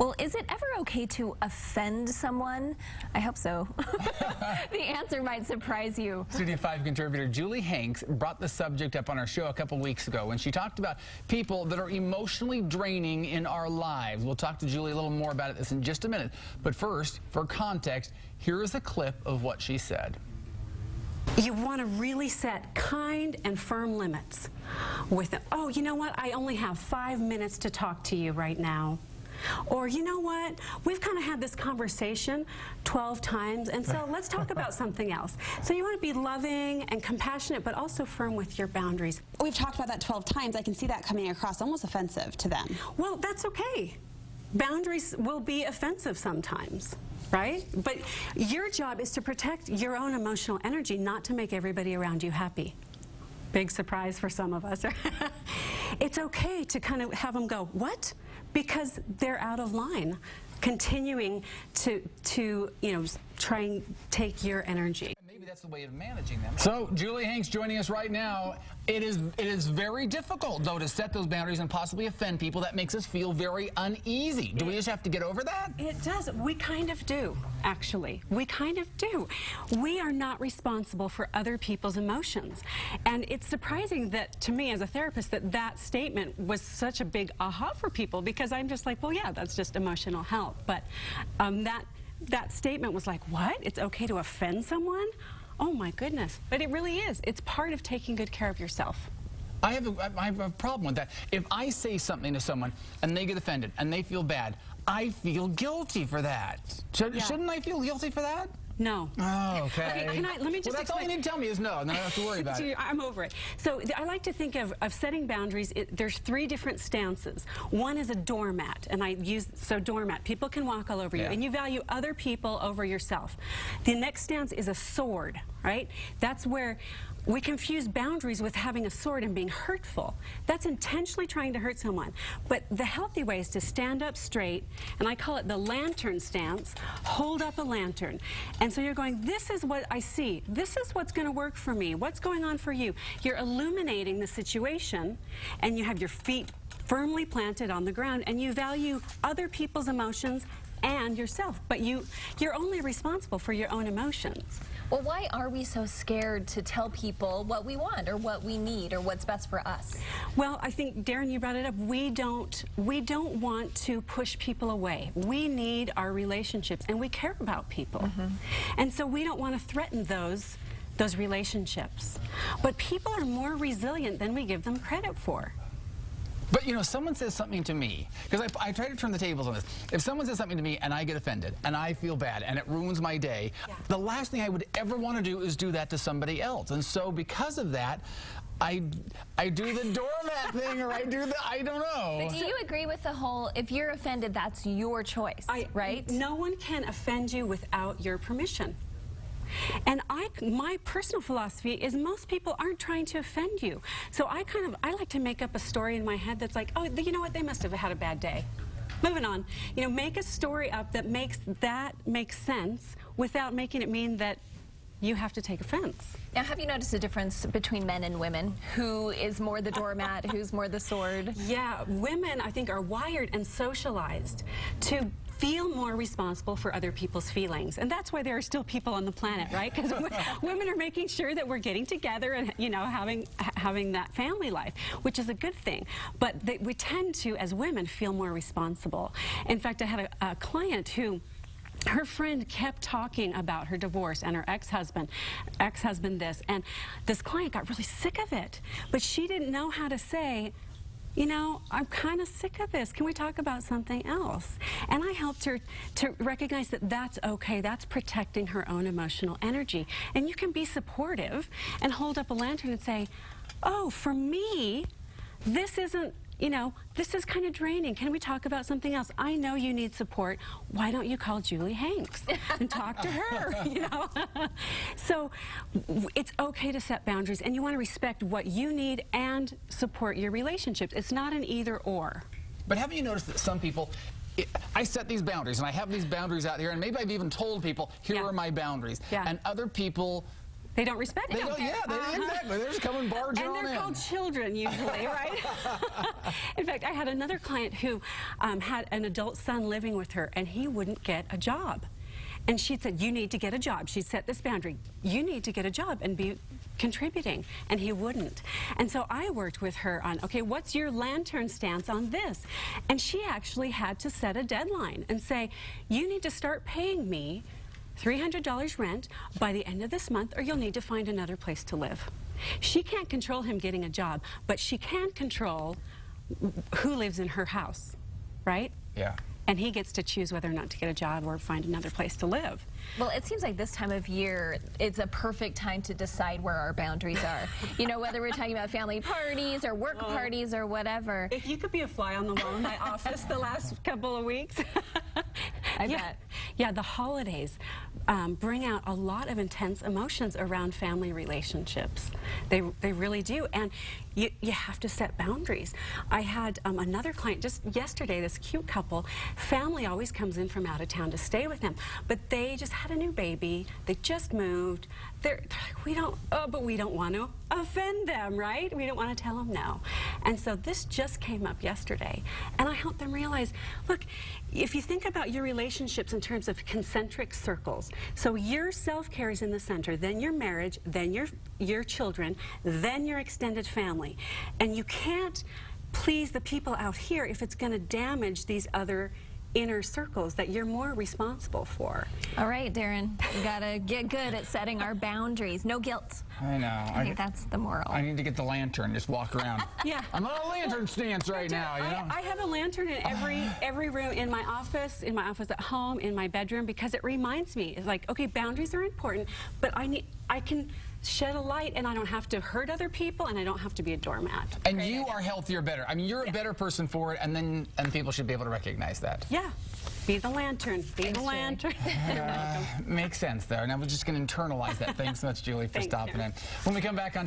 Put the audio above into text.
Well, is it ever okay to offend someone? I hope so. The answer might surprise you. Studio 5 contributor Julie Hanks brought the subject up on our show a couple weeks ago when she talked about people that are emotionally draining in our lives. We'll talk to Julie a little more about this in just a minute. But first, for context, here is a clip of what she said. You want to really set kind and firm limits with, oh, you know what, I only have 5 minutes to talk to you right now. Or, you know what, we've kind of had this conversation 12 times, and so let's talk about something else. So you want to be loving and compassionate, but also firm with your boundaries. We've talked about that 12 times. I can see that coming across almost offensive to them. Well, that's okay. Boundaries will be offensive sometimes, right? But your job is to protect your own emotional energy, not to make everybody around you happy. Big surprise for some of us. It's okay to kind of have them go, what? Because they're out of line, continuing to try and take your energy. Maybe that's the way of managing them. So, Julie Hanks joining us right now. It is very difficult, though, to set those boundaries and possibly offend people. That makes us feel very uneasy. Do we just have to get over that? It does. We kind of do, actually. We kind of do. We are not responsible for other people's emotions. And it's surprising that, to me as a therapist, that statement was such a big aha for people, because I'm just like, well, yeah, that's just emotional health. But that statement was like, what? It's okay to offend someone? Oh my goodness. But it really is. It's part of taking good care of yourself. I have a problem with that. If I say something to someone and they get offended and they feel bad, I feel guilty for that. Shouldn't I feel guilty for that? No. Oh, okay. Let me just well, that's all you need to tell me is no, and then I don't have to worry about it. I'm over it. So I like to think of setting boundaries. There's 3 different stances. One is a doormat, and doormat. People can walk all over you, and you value other people over yourself. The next stance is a sword, right? That's where we confuse boundaries with having a sword and being hurtful. That's intentionally trying to hurt someone. But the healthy way is to stand up straight, and I call it the lantern stance. Hold up a lantern. And so you're going, this is what I see. This is what's going to work for me. What's going on for you? You're illuminating the situation, and you have your feet firmly planted on the ground, and you value other people's emotions and yourself. But you're only responsible for your own emotions. Well, why are we so scared to tell people what we want or what we need or what's best for us? Well, I think, Darren, you brought it up. We don't want to push people away. We need our relationships, and we care about people. And so we don't want to threaten those relationships. But people are more resilient than we give them credit for. But, you know, someone says something to me, because I try to turn the tables on this. If someone says something to me and I get offended and I feel bad and it ruins my day, the last thing I would ever want to do is do that to somebody else. And so because of that, I do the doormat thing, or I don't know. But do you agree with the whole, if you're offended, that's your choice, right? No one can offend you without your permission. And my personal philosophy is most people aren't trying to offend you. So I like to make up a story in my head that's like, oh, you know what, they must have had a bad day. Moving on. You know, make a story up that makes sense without making it mean that you have to take offense. Now, have you noticed a difference between men and women? Who is more the doormat, who's more the sword? Yeah, women, I think, are wired and socialized to feel more responsible for other people's feelings. And that's why there are still people on the planet, right? Because women are making sure that we're getting together and, you know, having that family life, which is a good thing. But we tend to, as women, feel more responsible. In fact, I had a client who, her friend kept talking about her divorce and her ex-husband this, and this client got really sick of it. But she didn't know how to say, you know, I'm kind of sick of this. Can we talk about something else? And I helped her to recognize that that's okay. That's protecting her own emotional energy. And you can be supportive and hold up a lantern and say, oh, for me, this isn't, you know, this is kind of draining. Can we talk about something else? I know you need support. Why don't you call Julie Hanks and talk to her, you know? So it's okay to set boundaries, and you want to respect what you need and support your relationships. It's not an either or. But haven't you noticed that some people, I set these boundaries, and I have these boundaries out here, and maybe I've even told people, here are my boundaries. And other people They don't respect They them. don't, yeah, exactly. They're just coming barging on in. And they're called children usually, right? In fact, I had another client who had an adult son living with her, and he wouldn't get a job. And she said, you need to get a job. She set this boundary. You need to get a job and be contributing. And he wouldn't. And so I worked with her on, okay, what's your lantern stance on this? And she actually had to set a deadline and say, you need to start paying me $300 rent by the end of this month, or you'll need to find another place to live. She can't control him getting a job, but she can control who lives in her house, right? Yeah. And he gets to choose whether or not to get a job or find another place to live. Well, it seems like this time of year, it's a perfect time to decide where our boundaries are. You know, whether we're talking about family parties or work parties or whatever. If you could be a fly on the wall in my office the last couple of weeks. I bet. Yeah, the holidays bring out a lot of intense emotions around family relationships. They really do. And you have to set boundaries. I had another client just yesterday, this cute couple. Family always comes in from out of town to stay with them, but they just had a new baby. They just moved. They're like, we don't want to offend them, right? We don't want to tell them no. And so this just came up yesterday, and I helped them realize, look, if you think about your relationships in terms of concentric circles, so your self-care is in the center, then your marriage, then your children, then your extended family. And you can't please the people out here if it's going to damage these other inner circles that you're more responsible for. All right, Darren, we gotta get good at setting our boundaries. No guilt. I know. I think that's the moral. I need to get the lantern, just walk around. Yeah. I'm on a lantern stance right now, you know? I have a lantern in every room, in my office at home, in my bedroom, because it reminds me, it's like, okay, boundaries are important, but I can shed a light, and I don't have to hurt other people, and I don't have to be a doormat. And you are healthier, better. I mean, you're a better person for it, and people should be able to recognize that. Yeah. Be the lantern. Be the lantern. You're welcome. Makes sense, though. And I was just going to internalize that. Thanks so much, Julie, for stopping in. When we come back on